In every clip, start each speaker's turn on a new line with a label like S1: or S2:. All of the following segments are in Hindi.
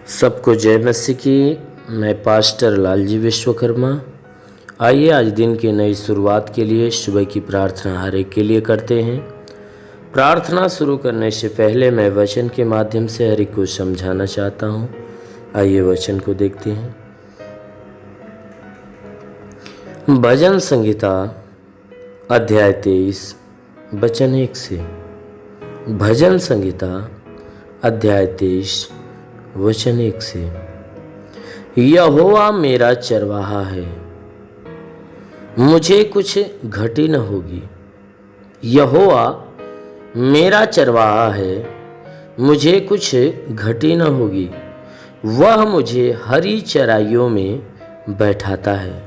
S1: सबको जय मसीह की। मैं पास्टर लालजी विश्वकर्मा। आइए आज दिन की नई शुरुआत के लिए सुबह की प्रार्थना हर एक के लिए करते हैं। प्रार्थना शुरू करने से पहले मैं वचन के माध्यम से हर एक को समझाना चाहता हूँ। आइए वचन को देखते हैं। भजन संहिता अध्याय 23 वचन 1 से। भजन संहिता अध्याय 23 वचन 1 से। यहोवा मेरा चरवाहा है, मुझे कुछ घटी न होगी। यहोवा मेरा चरवाहा है, मुझे कुछ घटी न होगी। वह मुझे हरी चराइयों में बैठाता है,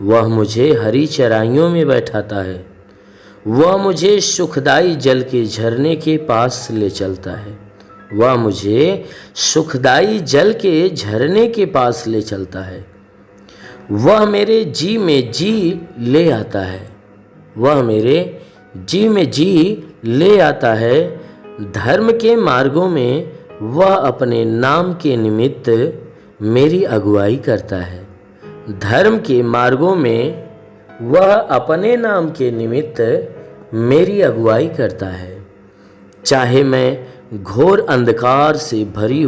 S1: वह मुझे हरी चराइयों में बैठाता है। वह मुझे सुखदाई जल के झरने के पास ले चलता है, वह मुझे सुखदाई जल के झरने के पास ले चलता है। वह मेरे जी में जी ले आता है, वह मेरे जी में जी ले आता है। धर्म के मार्गों में वह अपने नाम के निमित्त मेरी अगुवाई करता है। धर्म के मार्गों में वह अपने नाम के निमित्त मेरी अगुवाई करता है। चाहे मैं घोर अंधकार से भरी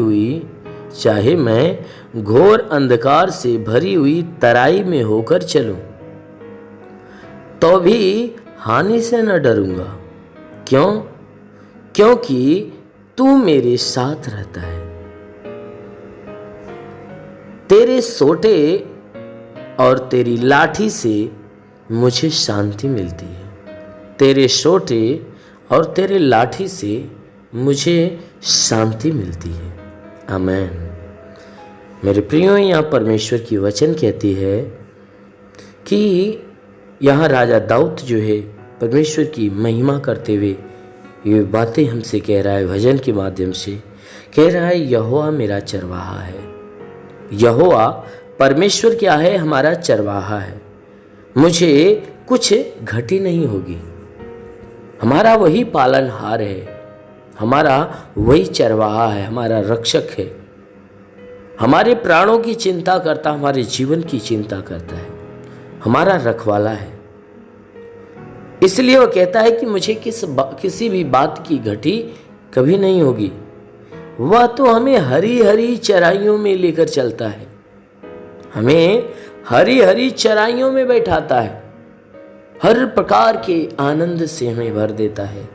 S1: हुई तराई में होकर चलूं, तो भी हानि से न डरूंगा। क्यों? क्योंकि तू मेरे साथ रहता है। तेरे सोटे और तेरी लाठी से मुझे शांति मिलती है। तेरे सोटे और तेरे लाठी से मुझे शांति मिलती है। आमेन। मेरे प्रियो, यहाँ परमेश्वर की वचन कहती है कि यहाँ राजा दाऊद जो है परमेश्वर की महिमा करते हुए ये बातें हमसे कह रहा है। भजन के माध्यम से कह रहा है, यहोवा मेरा चरवाहा है। यहोवा परमेश्वर क्या है? हमारा चरवाहा है। मुझे कुछ घटी नहीं होगी। हमारा वही पालनहार है, हमारा वही चरवाहा है, हमारा रक्षक है। हमारे प्राणों की चिंता करता, हमारे जीवन की चिंता करता है, हमारा रखवाला है। इसलिए वह कहता है कि मुझे किसी भी बात की घटी कभी नहीं होगी। वह तो हमें हरी हरी चराइयों में लेकर चलता है, हमें हरी हरी चराइयों में बैठाता है, हर प्रकार के आनंद से हमें भर देता है।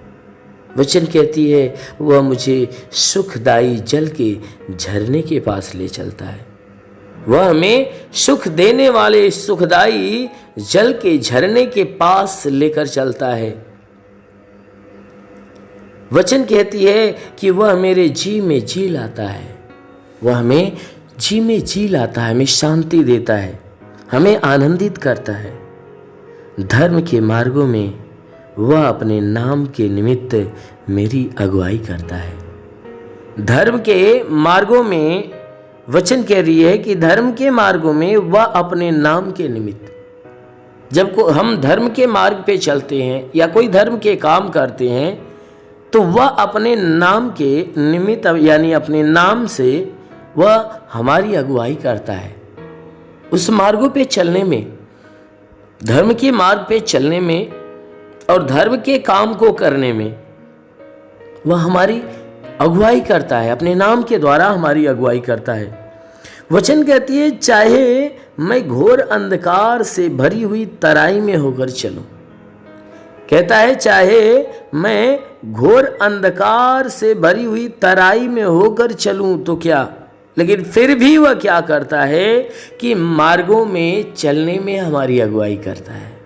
S1: वचन कहती है, वह मुझे सुखदाई जल के झरने के पास ले चलता है। वह हमें सुख देने वाले सुखदाई जल के झरने के पास लेकर चलता है। वचन कहती है कि वह मेरे जी में जी लाता है, वह हमें जी में जी लाता है, हमें शांति देता है, हमें आनंदित करता है। धर्म के मार्गों में वह अपने नाम के निमित्त मेरी अगुवाई करता है। धर्म के मार्गों में वचन कह रही है कि धर्म के मार्गों में वह अपने नाम के निमित्त, जब हम धर्म के मार्ग पे चलते हैं या कोई धर्म के काम करते हैं, तो वह अपने नाम के निमित्त यानी अपने नाम से वह हमारी अगुवाई करता है। उस मार्गों पे चलने में, धर्म के मार्ग पे चलने में और धर्म के काम को करने में वह हमारी अगुवाई करता है, अपने नाम के द्वारा हमारी अगुवाई करता है। वचन कहती है, चाहे मैं घोर अंधकार से भरी हुई तराई में होकर चलूं। कहता है, चाहे मैं घोर अंधकार से भरी हुई तराई में होकर चलूं तो क्या, लेकिन फिर भी वह क्या करता है कि मार्गों में चलने में हमारी अगुवाई करता है।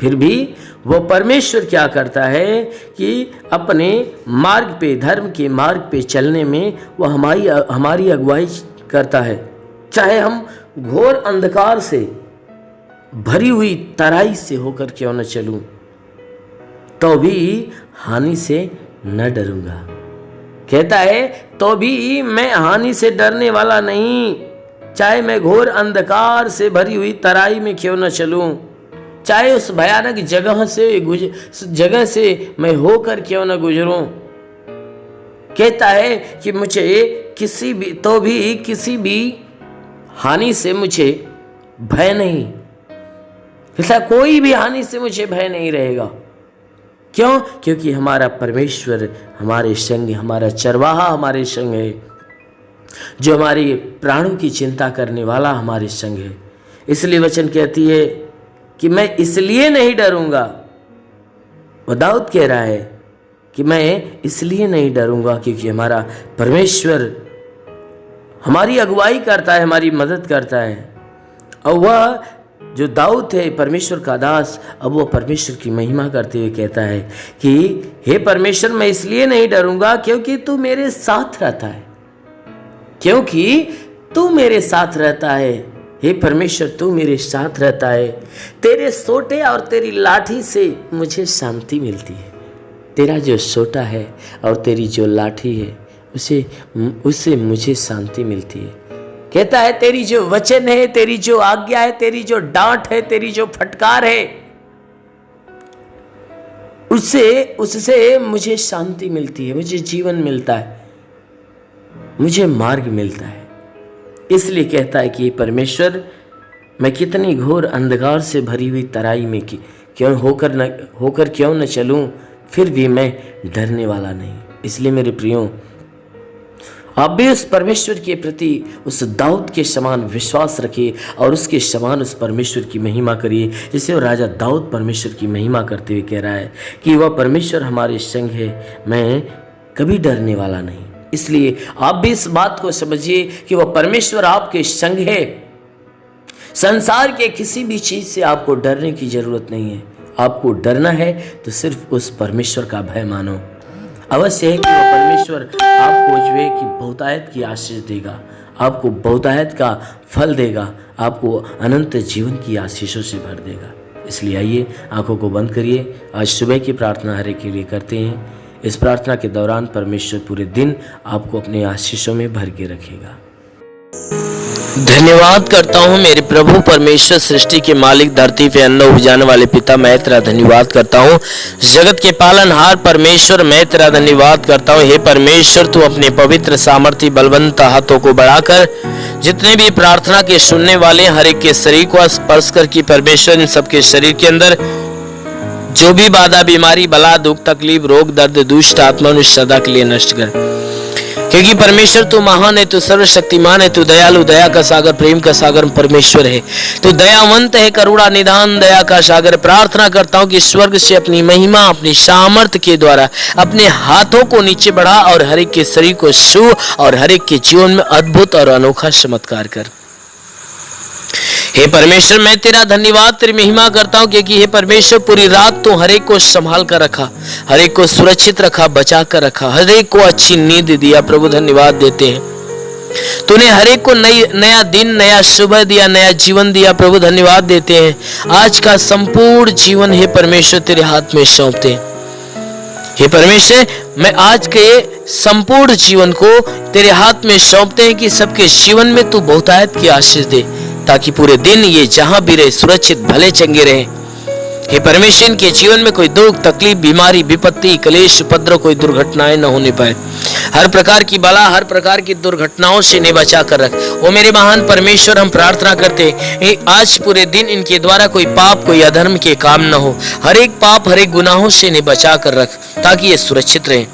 S1: फिर भी वह परमेश्वर क्या करता है कि अपने मार्ग पे, धर्म के मार्ग पे चलने में वह हमारी अगुवाई करता है। चाहे हम घोर अंधकार से भरी हुई तराई से होकर क्यों न चलूं, तो भी हानि से न डरूंगा। कहता है, तो भी मैं हानि से डरने वाला नहीं। चाहे मैं घोर अंधकार से भरी हुई तराई में क्यों न चलूं, चाहे उस भयानक जगह से मैं होकर क्यों न गुजरूं, कहता है कि मुझे किसी भी हानि से मुझे भय नहीं, ऐसा कोई भी हानि से मुझे भय नहीं रहेगा। क्यों? क्योंकि हमारा परमेश्वर हमारे संग, हमारा चरवाहा हमारे संग है, जो हमारे प्राणों की चिंता करने वाला हमारे संग है। इसलिए वचन कहती है कि मैं इसलिए नहीं डरूंगा। वो दाऊद कह रहा है कि मैं इसलिए नहीं डरूंगा क्योंकि हमारा परमेश्वर हमारी अगुवाई करता है, हमारी मदद करता है। और वह जो दाऊद है, परमेश्वर का दास, अब वो परमेश्वर की महिमा करते हुए कहता है कि हे परमेश्वर, मैं इसलिए नहीं डरूंगा क्योंकि तू मेरे साथ रहता है, क्योंकि तू मेरे साथ रहता है। हे परमेश्वर, तू मेरे साथ रहता है। तेरे सोटे और तेरी लाठी से मुझे शांति मिलती है। तेरा जो सोटा है और तेरी जो लाठी है उससे मुझे शांति मिलती है। कहता है तेरी जो वचन है, तेरी जो आज्ञा है, तेरी जो डांट है, तेरी जो फटकार है, उससे मुझे शांति मिलती है, मुझे जीवन मिलता है, मुझे मार्ग मिलता है। इसलिए कहता है कि परमेश्वर, मैं कितनी घोर अंधकार से भरी हुई तराई में क्यों होकर क्यों न चलूं, फिर भी मैं डरने वाला नहीं। इसलिए मेरे प्रियो, आप भी उस परमेश्वर के प्रति उस दाऊद के समान विश्वास रखिए और उसके समान उस परमेश्वर की महिमा करिए, जिसे वो राजा दाऊद परमेश्वर की महिमा करते हुए कह रहा है कि वह परमेश्वर हमारे संग है, मैं कभी डरने वाला नहीं। इसलिए आप भी इस बात को समझिए कि वह परमेश्वर आपके संग है। संसार के किसी भी चीज से आपको डरने की जरूरत नहीं है। आपको डरना है तो सिर्फ उस परमेश्वर का भय मानो। अवश्य है कि वह परमेश्वर आपको जो है कि बहुतायत की आशीष देगा, आपको बहुतायत का फल देगा, आपको अनंत जीवन की आशीषों से भर देगा। इसलिए आइए आंखों को बंद करिए। आज सुबह की प्रार्थना हर एक के लिए करते हैं। इस प्रार्थना के दौरान परमेश्वर पूरे दिन आपको अपने आशीषों में भर के रखेगा।
S2: धन्यवाद करता हूँ मेरे प्रभु परमेश्वर, सृष्टि के मालिक, धरती पे अन्न उपजाने वाले पिता, मैं तेरा धन्यवाद करता हूँ। जगत के पालनहार परमेश्वर, मैं तेरा धन्यवाद करता हूँ। हे परमेश्वर, तू अपने पवित्र सामर्थी बलवंत हाथों को बढ़ाकर जितने भी प्रार्थना के सुनने वाले हर एक के शरीर को स्पर्श कर कि परमेश्वर इन सबके शरीर के अंदर जो भी बाधा, बीमारी, बला, दुख, तकलीफ, रोग, दर्द, दुष्ट आत्मा सदा के लिए नष्ट कर। क्योंकि परमेश्वर तू महान है, तू सर्वशक्तिमान है, तू दयालु, दया का सागर, प्रेम का सागर परमेश्वर है। तू दयावंत है, करुणा निधान, दया का सागर। प्रार्थना करता हूँ कि स्वर्ग से अपनी महिमा, अपनी सामर्थ के द्वारा अपने हाथों को नीचे बढ़ा और हर एक के शरीर को छू और हर एक के जीवन में अद्भुत और अनोखा चमत्कार कर। हे परमेश्वर, मैं तेरा धन्यवाद, तेरी महिमा करता हूँ क्योंकि हे परमेश्वर, पूरी रात तू हर एक को संभाल कर रखा, हर एक को सुरक्षित रखा, बचा कर रखा, हर एक को अच्छी नींद दिया। प्रभु धन्यवाद देते हैं, तूने हर एक को नया दिन, नया सुबह दिया, नया जीवन दिया। प्रभु धन्यवाद देते हैं। आज का संपूर्ण जीवन हे परमेश्वर तेरे हाथ में सौंपते हैं। हे परमेश्वर, मैं आज के संपूर्ण जीवन को तेरे हाथ में सौंपते हैं कि सबके जीवन में तू बहुतायत की आशीष दे, ताकि पूरे दिन ये जहां भी रहे सुरक्षित भले चंगे रहे। हे परमेश्वर, इनके जीवन में कोई दुख, तकलीफ, बीमारी, विपत्ति, क्लेश, उपद्रव, कोई दुर्घटनाएं न होने पाए। हर प्रकार की बला, हर प्रकार की दुर्घटनाओं से इन्हें बचा कर रख। ओ मेरे महान परमेश्वर, हम प्रार्थना करते हैं आज पूरे दिन इनके द्वारा कोई पाप, कोई अधर्म के काम न हो। हर एक पाप, हर एक गुनाहों से इन्हें बचा कर रख, ताकि ये सुरक्षित रहे।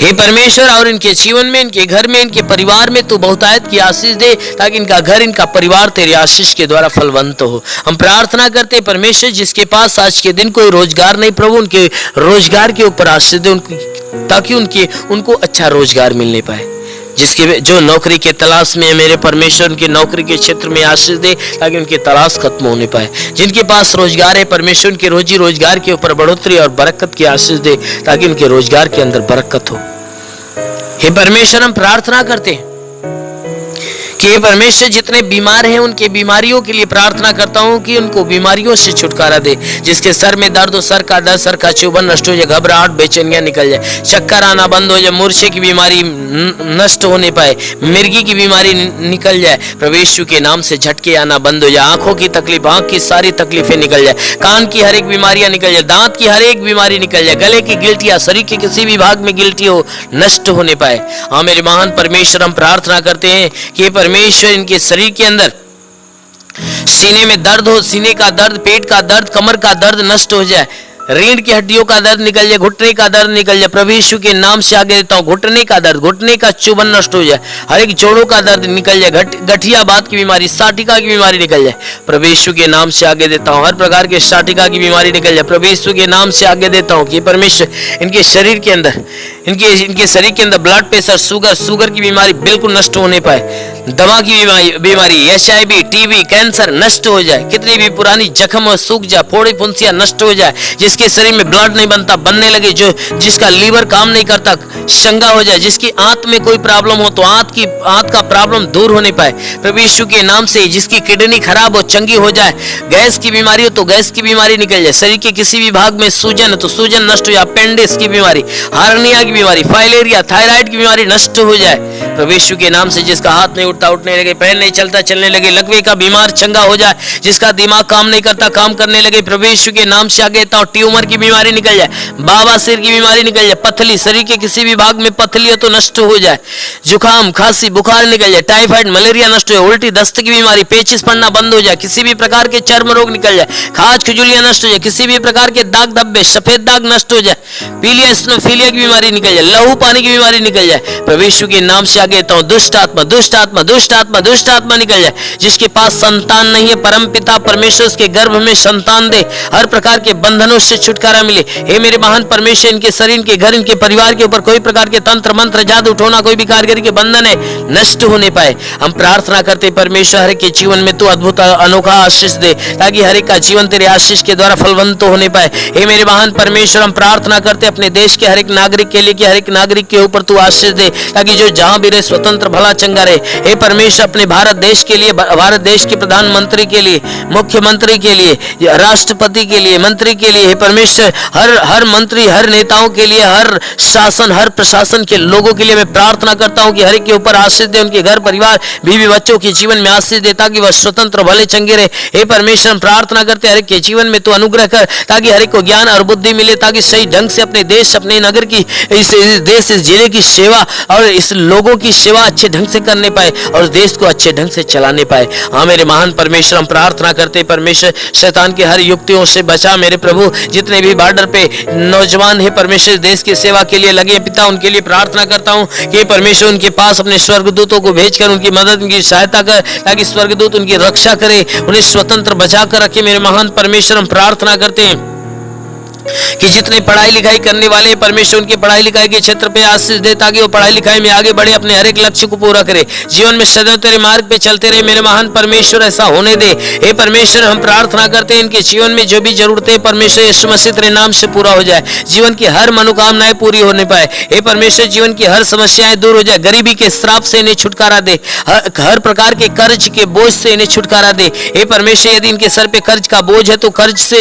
S2: हे परमेश्वर, और इनके जीवन में, इनके घर में, इनके परिवार में तू बहुतायत की आशीष दे, ताकि इनका घर, इनका परिवार तेरी आशीष के द्वारा फलवंत हो। हम प्रार्थना करते परमेश्वर, जिसके पास आज के दिन कोई रोजगार नहीं, प्रभु उनके रोजगार के ऊपर आशीष दे, ताकि उनको अच्छा रोजगार मिलने पाए। जो नौकरी के तलाश में है मेरे परमेश्वर, उनके नौकरी के क्षेत्र में आशीष दे, ताकि उनकी तलाश खत्म होने पाए। जिनके पास रोजगार है परमेश्वर, उनके रोजी रोजगार के ऊपर बढ़ोतरी और बरकत की आशीष दे, ताकि उनके रोजगार के अंदर बरकत हो। हे परमेश्वर, हम प्रार्थना करते हैं कि हे परमेश्वर जितने बीमार हैं उनके बीमारियों के लिए प्रार्थना करता हूं कि उनको बीमारियों से छुटकारा दे। जिसके सर में दर्द हो, सर का दर्द, सर का चुभन नष्ट हो जाए, घबराहट बेचैनियां निकल जाए, चक्कर आना बंद हो जाए, मूर्छे की बीमारी नष्ट होने पाए, मिर्गी की बीमारी निकल जाए, प्रभु यीशु के नाम से झटके आना बंद हो जाए, आंखों की तकलीफ, आंख की सारी तकलीफें निकल जाए, कान की हर एक बीमारियां निकल जाए, दांत की हर एक बीमारी निकल जाए, गले की गिल्टियां, शरीर के किसी भी भाग में गिल्टी हो नष्ट होने पाए। हाँ मेरे महान परमेश्वर, हम प्रार्थना करते हैं कि परमेश्वर इनके शरीर के अंदर सीने में दर्द हो, सीने का दर्द, पेट का दर्द, कमर का दर्द नष्ट हो जाए, रीढ़ की हड्डियों का दर्द निकल जाए, घुटने का दर्द निकल जाए, प्रभु यीशु के नाम से आगे देता हूं, घुटने का दर्द, घुटने का चुभन नष्ट हो जाए, हर एक जोड़ों का दर्द निकल जाए, गठिया बात की बीमारी, साटिका की बीमारी निकल जाए, प्रभु यीशु के नाम से आगे देता हूं, हर प्रकार के साटिका की बीमारी निकल जाए, प्रभु यीशु के नाम से आगे देता हूं कि परमेश्वर इनके शरीर के अंदर, इनके शरीर के अंदर ब्लड प्रेशर, शुगर की बीमारी बिल्कुल नष्ट होने पाए, दमा की बीमारी, HIV, TB, कैंसर नष्ट हो जाए, कितनी भी पुरानी जख्म हो सूख जाए, फोड़ी फुंसियां नष्ट हो जाए, जिसके शरीर में ब्लड नहीं बनता, बनने लगे, जिसका लीवर काम नहीं करता, शंगा हो जाए, जिसकी आंत में कोई प्रॉब्लम हो तो आंत का प्रॉब्लम दूर होने पाए, प्रभु यीशु के नाम से, जिसकी किडनी खराब हो चंगी हो जाए, गैस की बीमारी हो तो गैस की बीमारी निकल जाए, शरीर के किसी भी भाग में सूजन हो तो सूजन नष्ट हो जाए, अपेंडिक्स की बीमारी, हार्निया की बीमारी, फाइलेरिया, थायराइड की बीमारी नष्ट हो जाए, प्रभु यीशु के नाम से, जिसका हाथ नहीं उठता उठने लगे, पैर नहीं चलता चलने लगे, लकवे का बीमार चंगा हो जाए, जिसका दिमाग काम नहीं करता काम करने लगे, प्रभु यीशु के नाम से आगे देता हूं, ट्यूमर की बीमारी निकल जाए, बाबासीर की बीमारी निकल जाए, पथली, शरीर के किसी भी भाग में पथली हो तो नष्ट हो जाए, जुकाम, खांसी, बुखार निकल जाए, टाइफाइड, मलेरिया नष्ट हो जाए, उल्टी, दस्त की बीमारी, पेचिस पड़ना बंद हो जाए, किसी भी प्रकार के चर्म रोग निकल जाए, खाज खुजलियां नष्ट हो जाए, किसी भी प्रकार के दाग धब्बे, सफेद दाग नष्ट हो जाए, पीलिया स्नोफिलिया की बीमारी निकल जाए, लहू पानी की बीमारी निकल जाए, प्रभु यीशु के नाम से आगे देता हूं, दुष्ट आत्मा, दुष्ट आत्मा, दुष्ट आत्मा, दुष्ट आत्मा निकल जाए, जिसके पास संतान नहीं है, परम पिता परमेश्वर उसके गर्भ में संतान दे, हर प्रकार के बंधनों से छुटकारा मिले। हे मेरे महान परमेश्वर, इनके शरीर, इनके घर, इनके परिवार के ऊपर कोई प्रकार के तंत्र मंत्र, जादू टोना, कोई भी कारीगरी के बंधन है नष्ट होने पाए। हम प्रार्थना करते परमेश्वर, हर एक के जीवन में तू अद्भुत अनोखा आशीष दे, ताकि हर एक का जीवन तेरे आशीष के द्वारा फलवंत होने पाए। हे मेरे महान परमेश्वर, हम प्रार्थना करते अपने देश के हर एक नागरिक के लिए कि हर एक नागरिक के ऊपर तू आशीष दे, ताकि जो जहां भी रहे स्वतंत्र भला चंगा रहे। हे परमेश्वर, अपने भारत देश के लिए, भारत देश के प्रधानमंत्री के लिए, मुख्यमंत्री के लिए, राष्ट्रपति के लिए, मंत्री के लिए, हे परमेश्वर, हर मंत्री, हर नेताओं के लिए, हर शासन, हर प्रशासन के लोगों के लिए मैं प्रार्थना करता हूं कि हर एक के ऊपर आशीष दे, उनके घर परिवार, बीवी बच्चों के जीवन में आशीष दे, ताकि वह स्वतंत्र भले चंगे रहे। हे परमेश्वर, हम प्रार्थना करते हर एक के जीवन में तू अनुग्रह कर, ताकि हर एक को ज्ञान और बुद्धि मिले, ताकि सही ढंग से अपने देश, अपने नगर की, इस देश, इस जिले की सेवा और इस लोगों की सेवा अच्छे ढंग से करने पाए और देश को अच्छे ढंग से चलाने पाए। हाँ मेरे महान परमेश्वर, हम प्रार्थना करते परमेश्वर, शैतान की हर युक्तियों से बचा मेरे प्रभु। जितने भी बॉर्डर पे नौजवान है परमेश्वर, देश की सेवा के लिए लगे पिता, उनके लिए प्रार्थना करता हूँ कि परमेश्वर उनके पास अपने स्वर्गदूतों को भेजकर उनकी मदद, उनकी सहायता कर, ताकि स्वर्गदूत उनकी रक्षा करे, उन्हें स्वतंत्र बचा कर रखे। मेरे महान परमेश्वर, हम प्रार्थना करते हैं कि जितने पढ़ाई लिखाई करने वाले परमेश्वर, उनकी पढ़ाई लिखाई के क्षेत्र पे आशीष दे, ताकि वो पढ़ाई लिखाई में आगे बढ़े, अपने हर एक लक्ष्य को पूरा करे, जीवन में सदैव तेरे मार्ग पे चलते रहे। मेरे महान परमेश्वर, ऐसा होने दे। हे परमेश्वर, हम प्रार्थना करते हैं इनके जीवन में जो भी जरूरतें परमेश्वर यीशु मसीह तेरे नाम से पूरा हो जाए, जीवन की हर मनोकामनाएं पूरी होने पाए। हे परमेश्वर, जीवन की हर समस्याएं दूर हो जाए, गरीबी के श्राप से इन्हें छुटकारा दे, हर प्रकार के कर्ज के बोझ से इन्हें छुटकारा दे। हे परमेश्वर, यदि इनके सर पे कर्ज का बोझ है तो कर्ज से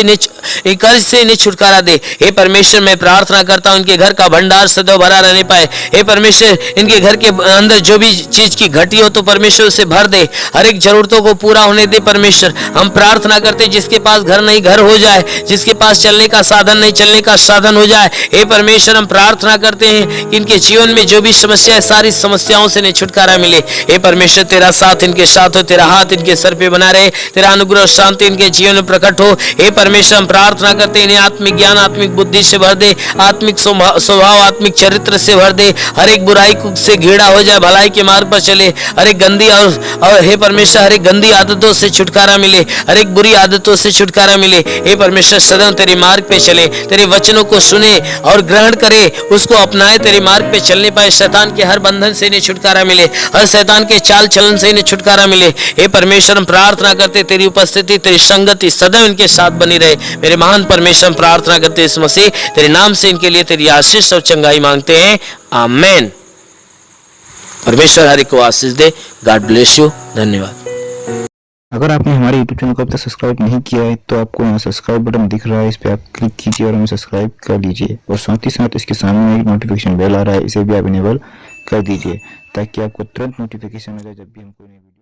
S2: इन्हें छुटकारा दे। हे परमेश्वर, मैं प्रार्थना करता हूं इनके घर का भंडार सदैव भरा रहने पाए। हे परमेश्वर, इनके घर के अंदर जो भी चीज की घटी हो तो परमेश्वर उसे भर दे, हर एक जरूरतों को पूरा होने दे। परमेश्वर, हम प्रार्थना करते जिसके पास घर नहीं घर हो जाए, जिसके पास चलने का साधन नहीं चलने का साधन हो जाए। हे परमेश्वर, हम प्रार्थना करते हैं कि इनके जीवन में जो भी समस्या है सारी समस्याओं से इन्हें छुटकारा मिले। हे परमेश्वर, तेरा साथ इनके साथ हो, तेरा हाथ इनके सर पे बना रहे, तेरा अनुग्रह और शांति इनके जीवन में प्रकट हो। हे परमेश्वर, हम प्रार्थना करते हैं इन्हें आत्मिक ज्ञान, आत्मिक बुद्धि से भर दे, आत्मिक स्वभाव, आत्मिक चरित्र से भर दे, हर एक बुराई से घेरा हो जाए, भलाई के मार्ग पर चले, हर एक गंदी और हे परमेश्वर, हर एक गंदी आदतों से छुटकारा मिले, हर एक बुरी आदतों से छुटकारा मिले। हे परमेश्वर, सदैव तेरे मार्ग पे चले, तेरे वचनों को सुने और ग्रहण करे, उसको अपनाए, तेरे मार्ग पे चलने पाए। शैतान के हर बंधन से इन्हें छुटकारा मिले, हर शैतान के चाल चलन से इन्हें छुटकारा मिले। हे परमेश्वर, हम प्रार्थना करते तेरी उपस्थिति, तेरी संगति सदैव इनके साथ बनी रहे। मेरे महान परमेश्वर, हम प्रार्थना करते इस मसीह तेरे नाम से इनके लिए तेरी आशीष और चंगाई मांगते हैं, आमेन। परमेश्वर हर एक को आशीष दे। God bless you. धन्यवाद।
S3: अगर आपने हमारे YouTube चैनल को अब तक सब्सक्राइब नहीं किया है तो आपको यहाँ सब्सक्राइब बटन दिख रहा है, इस पर आप क्लिक कीजिए और हमें सब्सक्राइब कर लीजिए। और साथ ही साथ इसके सामने एक नोटिफिकेशन बेल आ रहा है, इसे भी आप इनेबल कर दीजिए ताकि आपको तुरंत नोटिफिकेशन मिले जब भी हम कोई नई वीडियो